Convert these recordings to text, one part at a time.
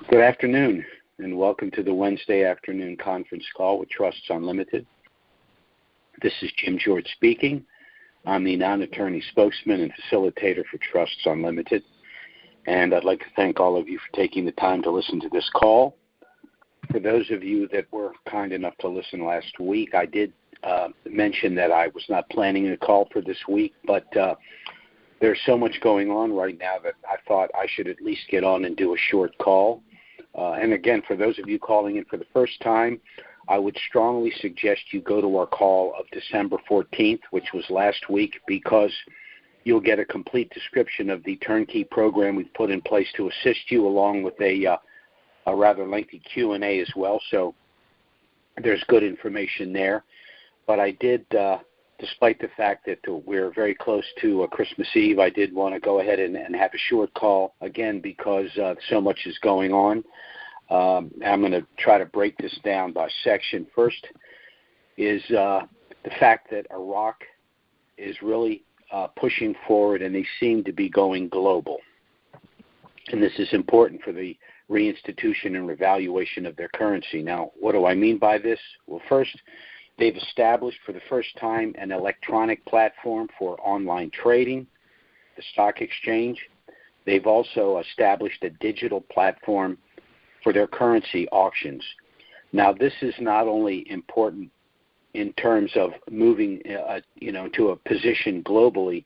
Good afternoon, and welcome to the Wednesday afternoon conference call with Trusts Unlimited. This is Jim George speaking. I'm the non-attorney spokesman and facilitator for Trusts Unlimited, and I'd like to thank all of you for taking the time to listen to this call. For those of you that were kind enough to listen last week, I did mention that I was not planning a call for this week, but there's so much going on right now that I thought I should at least get on and do a short call. And again, for those of you calling in for the first time, I would strongly suggest you go to our call of December 14th, which was last week, because you'll get a complete description of the turnkey program we've put in place to assist you, along with a rather lengthy Q&A as well. So there's good information there. But I did, despite the fact that we're very close to Christmas Eve, I did want to go ahead and have a short call, again, because so much is going on. I'm going to try to break this down by section. First is the fact that Iraq is really pushing forward, and they seem to be going global. And this is important for the reinstitution and revaluation of their currency. Now, what do I mean by this? Well, first, they've established for the first time an electronic platform for online trading, the stock exchange. They've also established a digital platform for their currency auctions. Now, this is not only important in terms of moving to a position globally,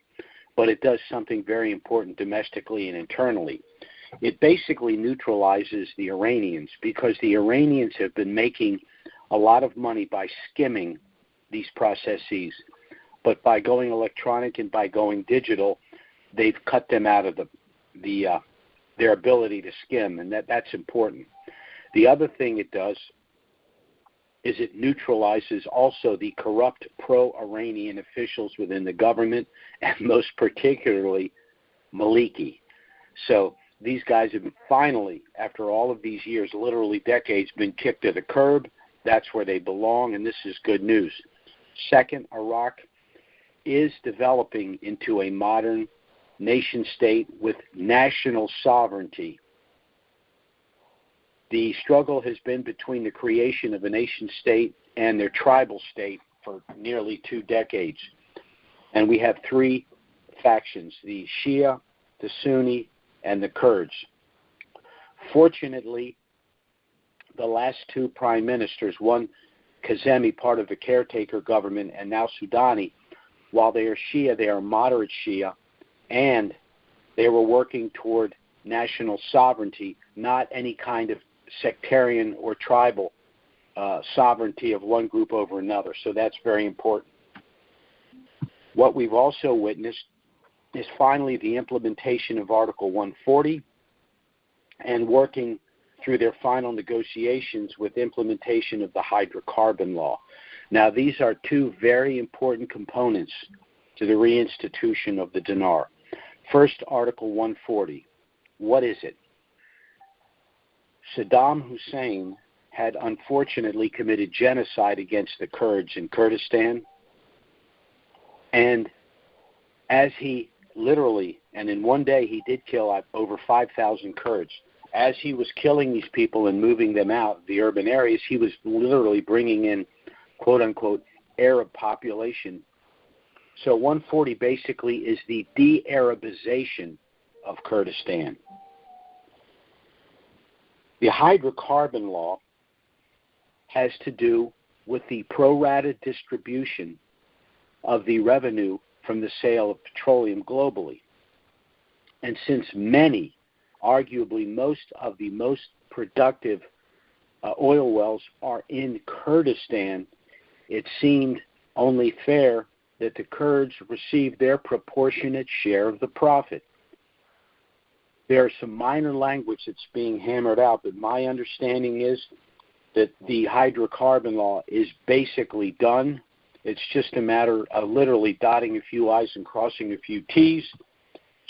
but it does something very important domestically and internally. It basically neutralizes the Iranians, because the Iranians have been making a lot of money by skimming these processes, but by going electronic and by going digital, they've cut them out of their ability to skim, and that's important. The other thing it does is it neutralizes also the corrupt pro-Iranian officials within the government, and most particularly Maliki. So these guys have finally, after all of these years, literally decades, been kicked to the curb. That's where they belong, and this is good news. Second, Iraq is developing into a modern nation-state with national sovereignty. The struggle has been between the creation of a nation-state and their tribal state for nearly 2 decades. And we have 3 factions, the Shia, the Sunni, and the Kurds. Fortunately, the last 2 prime ministers, one Kazemi, part of the caretaker government, and now Soudani, while they are Shia, they are moderate Shia, and they were working toward national sovereignty, not any kind of sectarian or tribal sovereignty of one group over another. So that's very important. What we've also witnessed is finally the implementation of Article 140 and working through their final negotiations with implementation of the hydrocarbon law. Now, these are 2 very important components to the reinstitution of the dinar. First, Article 140. What is it? Saddam Hussein had unfortunately committed genocide against the Kurds in Kurdistan, and as he literally, and in one day he did kill over 5,000 Kurds. As he was killing these people and moving them out of the urban areas, he was literally bringing in, quote-unquote, Arab population. So 140 basically is the de-Arabization of Kurdistan. The hydrocarbon law has to do with the pro-rata distribution of the revenue from the sale of petroleum globally. And since many, arguably most of the most productive oil wells are in Kurdistan, it seemed only fair that the Kurds receive their proportionate share of the profit. There's some minor language that's being hammered out, but my understanding is that the hydrocarbon law is basically done. It's just a matter of literally dotting a few I's and crossing a few T's.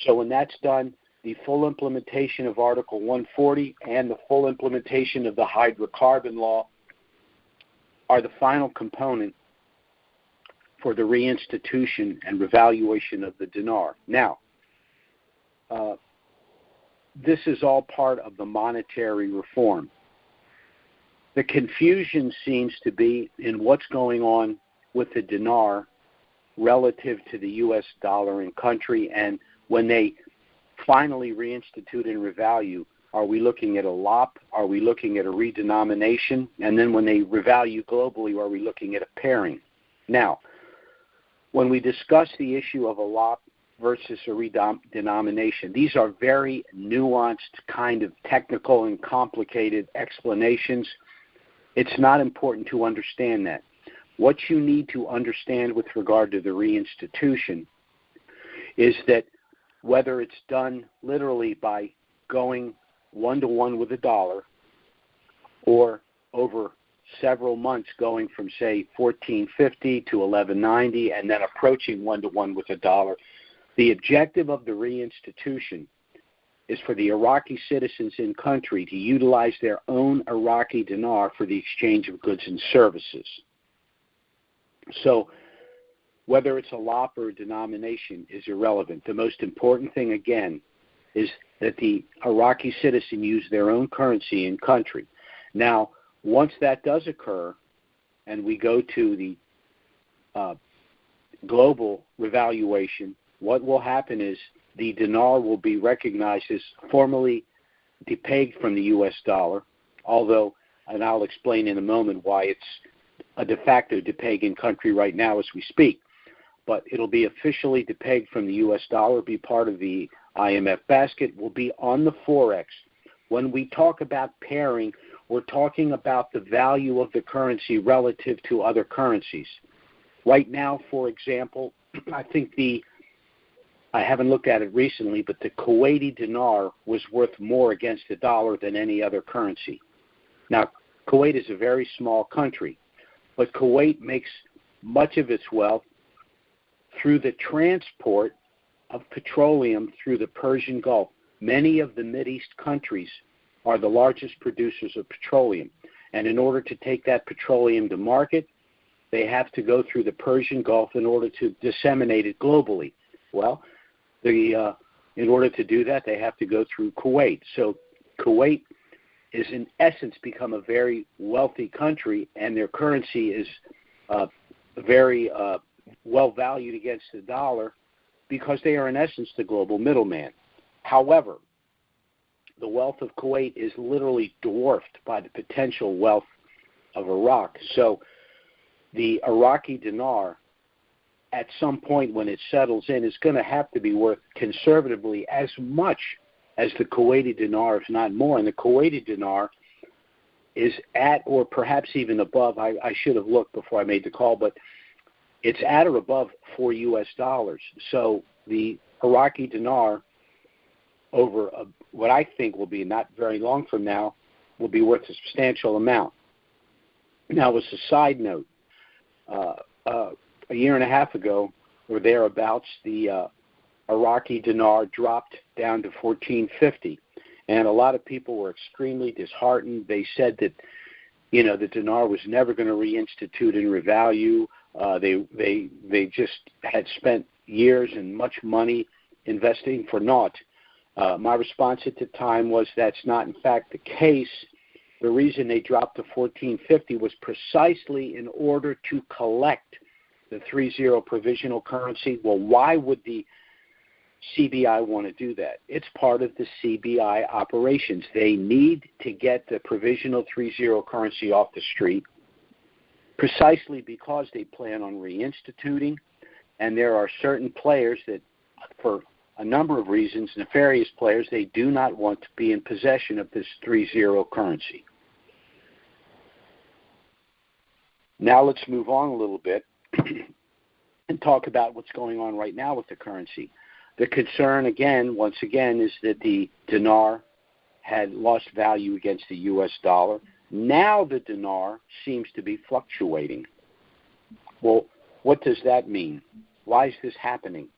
So when that's done, the full implementation of Article 140 and the full implementation of the hydrocarbon law are the final component for the reinstitution and revaluation of the dinar. Now, this is all part of the monetary reform. The confusion seems to be in what's going on with the dinar relative to the U.S. dollar in country, and when they finally reinstitute and revalue, are we looking at a LOP? Are we looking at a redenomination? And then when they revalue globally, are we looking at a pairing? Now, when we discuss the issue of a LOP versus a redenomination, these are very nuanced, kind of technical and complicated explanations. It's not important to understand that. What you need to understand with regard to the reinstitution is that whether it's done literally by going one-to-one with the dollar or over several months going from, say, $14.50 to $11.90 and then approaching one-to-one with the dollar, the objective of the reinstitution is for the Iraqi citizens in country to utilize their own Iraqi dinar for the exchange of goods and services. So whether it's a LOP or a denomination is irrelevant. The most important thing, again, is that the Iraqi citizen use their own currency in country. Now, once that does occur and we go to the global revaluation, what will happen is the dinar will be recognized as formally depegged from the U.S. dollar, although, and I'll explain in a moment why it's a de facto depeg in country right now as we speak, but it'll be officially depegged from the U.S. dollar, be part of the IMF basket, will be on the Forex. When we talk about pairing, we're talking about the value of the currency relative to other currencies. Right now, for example, I think I haven't looked at it recently, but the Kuwaiti dinar was worth more against the dollar than any other currency. Now, Kuwait is a very small country, but Kuwait makes much of its wealth through the transport of petroleum through the Persian Gulf. Many of the Mideast countries are the largest producers of petroleum, and in order to take that petroleum to market, they have to go through the Persian Gulf in order to disseminate it globally. Well, in order to do that, they have to go through Kuwait. So Kuwait is in essence become a very wealthy country, and their currency is very well valued against the dollar because they are in essence the global middleman. However, the wealth of Kuwait is literally dwarfed by the potential wealth of Iraq. So the Iraqi dinar, at some point when it settles in, is going to have to be worth conservatively as much as the Kuwaiti dinar, if not more. And the Kuwaiti dinar is at or perhaps even above, I should have looked before I made the call, but it's at or above $4 US. So the Iraqi dinar over what I think will be not very long from now will be worth a substantial amount. Now, as a side note, a year and a half ago or thereabouts, the Iraqi dinar dropped down to $14.50, and a lot of people were extremely disheartened. They said that, the dinar was never going to reinstitute and revalue. They just had spent years and much money investing for naught. My response at the time was that's not in fact the case. The reason they dropped to $14.50 was precisely in order to collect the 3-0 provisional currency. Well, why would the CBI want to do that? It's part of the CBI operations. They need to get the provisional 3-0 currency off the street precisely because they plan on reinstituting, and there are certain players that, for a number of reasons, nefarious players, they do not want to be in possession of this 3-0 currency. Now let's move on a little bit and talk about what's going on right now with the currency. The concern, once again, is that the dinar had lost value against the U.S. dollar. Now the dinar seems to be fluctuating. Well, what does that mean? Why is this happening?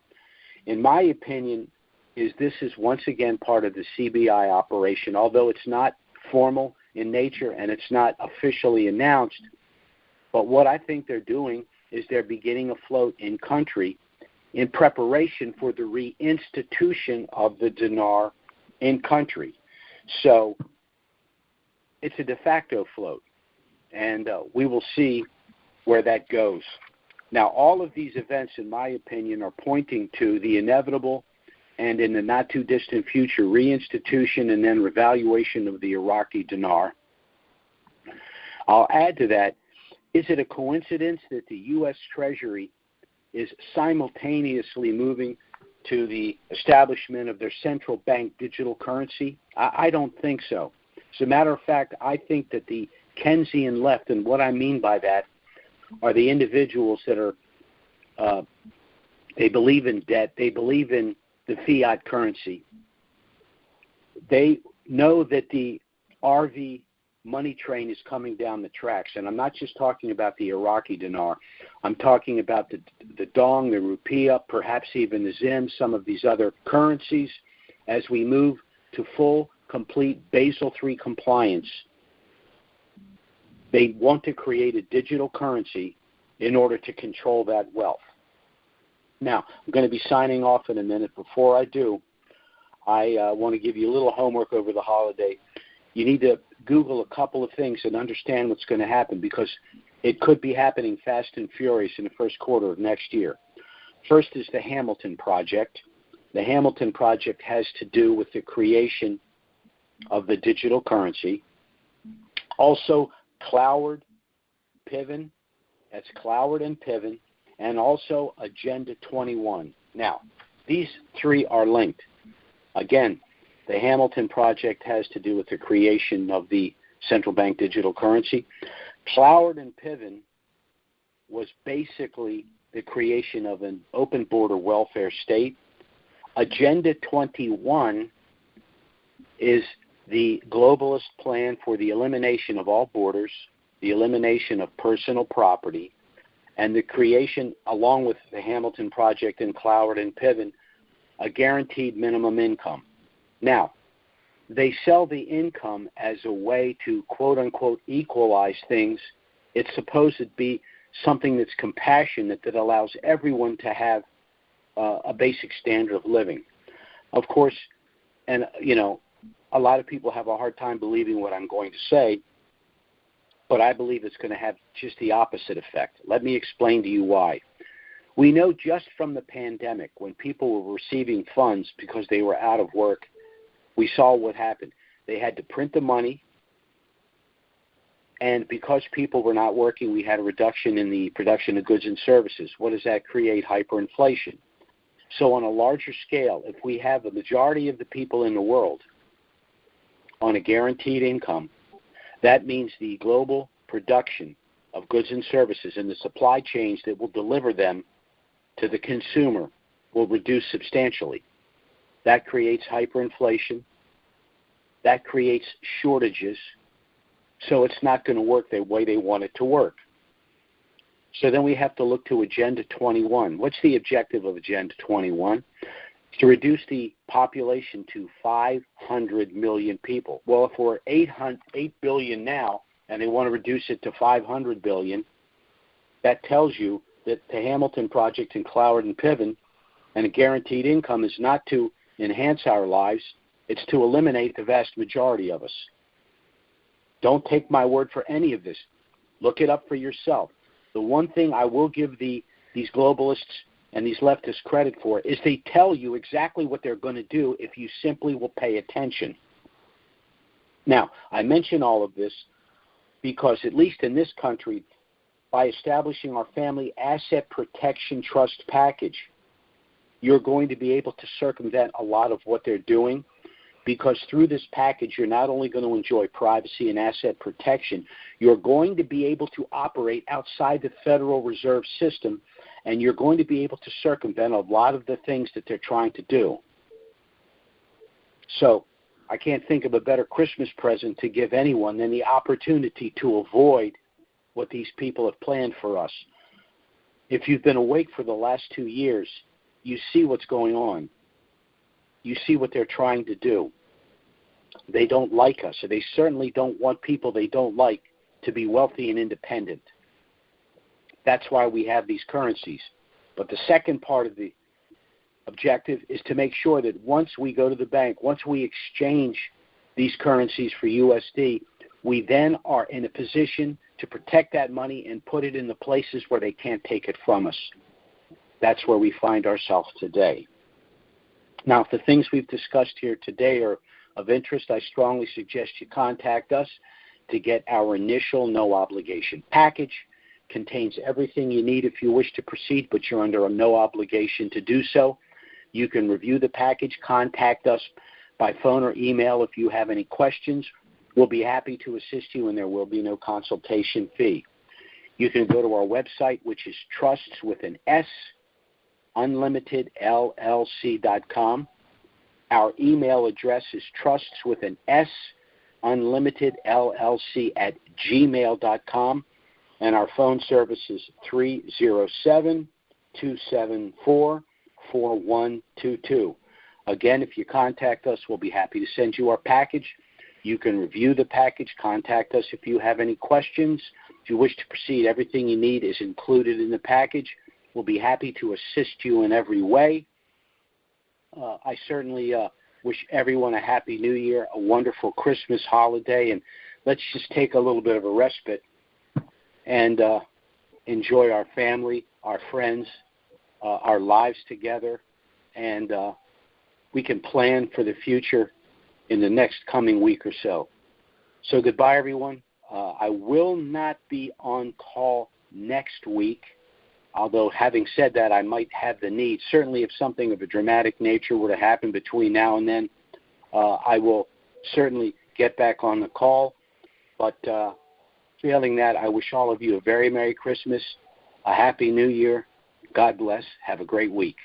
In my opinion, this is once again part of the CBI operation, although it's not formal in nature and it's not officially announced. But what I think they're doing is they're beginning a float in country in preparation for the reinstitution of the dinar in country. So it's a de facto float, and we will see where that goes. Now, all of these events, in my opinion, are pointing to the inevitable and in the not-too-distant future reinstitution and then revaluation of the Iraqi dinar. I'll add to that, is it a coincidence that the U.S. Treasury is simultaneously moving to the establishment of their central bank digital currency? I don't think so. As a matter of fact, I think that the Keynesian left, and what I mean by that are the individuals that are, they believe in debt, they believe in the fiat currency. They know that the RV money train is coming down the tracks, and I'm not just talking about the Iraqi dinar. I'm talking about the dong, the rupiah, perhaps even the zim, some of these other currencies. As we move to full, complete Basel III compliance, they want to create a digital currency in order to control that wealth. Now, I'm going to be signing off in a minute. Before I do, I want to give you a little homework over the holiday. You need to Google a couple of things and understand what's going to happen, because it could be happening fast and furious in the first quarter of next year. First is the Hamilton Project. The Hamilton Project has to do with the creation of the digital currency. Also, Cloward, Piven, that's Cloward and Piven, and also Agenda 21. Now, these three are linked. Again, the Hamilton Project has to do with the creation of the central bank digital currency. Cloward and Piven was basically the creation of an open border welfare state. Agenda 21 is the globalist plan for the elimination of all borders, the elimination of personal property, and the creation, along with the Hamilton Project and Cloward and Piven, a guaranteed minimum income. Now, they sell the income as a way to, quote-unquote, equalize things. It's supposed to be something that's compassionate, that allows everyone to have a basic standard of living. Of course, and, you know, a lot of people have a hard time believing what I'm going to say, but I believe it's going to have just the opposite effect. Let me explain to you why. We know just from the pandemic, when people were receiving funds because they were out of work, we saw what happened. They had to print the money, and because people were not working, we had a reduction in the production of goods and services. What does that create? Hyperinflation. So on a larger scale, if we have the majority of the people in the world on a guaranteed income, that means the global production of goods and services and the supply chains that will deliver them to the consumer will reduce substantially. That creates hyperinflation. That creates shortages. So it's not going to work the way they want it to work. So then we have to look to Agenda 21. What's the objective of Agenda 21? To reduce the population to 500 million people. Well, if we're 8 billion now and they want to reduce it to 500 billion, that tells you that the Hamilton Project and Cloward and Piven and a guaranteed income is not to enhance our lives, it's to eliminate the vast majority of us. Don't take my word for any of this. Look it up for yourself. The one thing I will give these globalists and these leftists credit for is they tell you exactly what they're going to do if you simply will pay attention. Now, I mention all of this because, at least in this country, by establishing our Family Asset Protection Trust package, you're going to be able to circumvent a lot of what they're doing, because through this package, you're not only going to enjoy privacy and asset protection, you're going to be able to operate outside the Federal Reserve System, and you're going to be able to circumvent a lot of the things that they're trying to do. So I can't think of a better Christmas present to give anyone than the opportunity to avoid what these people have planned for us. If you've been awake for the last 2 years, you see what's going on. You see what they're trying to do. They don't like us, or they certainly don't want people they don't like to be wealthy and independent. That's why we have these currencies. But the second part of the objective is to make sure that once we go to the bank, once we exchange these currencies for USD, we then are in a position to protect that money and put it in the places where they can't take it from us. That's where we find ourselves today. Now, if the things we've discussed here today are of interest, I strongly suggest you contact us to get our initial no obligation package. Contains everything you need if you wish to proceed, but you're under no obligation to do so. You can review the package, contact us by phone or email if you have any questions. We'll be happy to assist you, and there will be no consultation fee. You can go to our website, which is trusts with an S, unlimitedllc.com. Our email address is trusts with an S, unlimitedllc@gmail.com. And our phone service is 307-274-4122. Again, if you contact us, we'll be happy to send you our package. You can review the package. Contact us if you have any questions. If you wish to proceed, everything you need is included in the package. We'll be happy to assist you in every way. I certainly wish everyone a happy New Year, a wonderful Christmas holiday, and let's just take a little bit of a respite and enjoy our family, our friends, our lives together, and we can plan for the future in the next coming week or so. So goodbye, everyone. I will not be on call next week, although having said that, I might have the need. Certainly if something of a dramatic nature were to happen between now and then, I will certainly get back on the call. But failing that, I wish all of you a very Merry Christmas, a Happy New Year. God bless. Have a great week.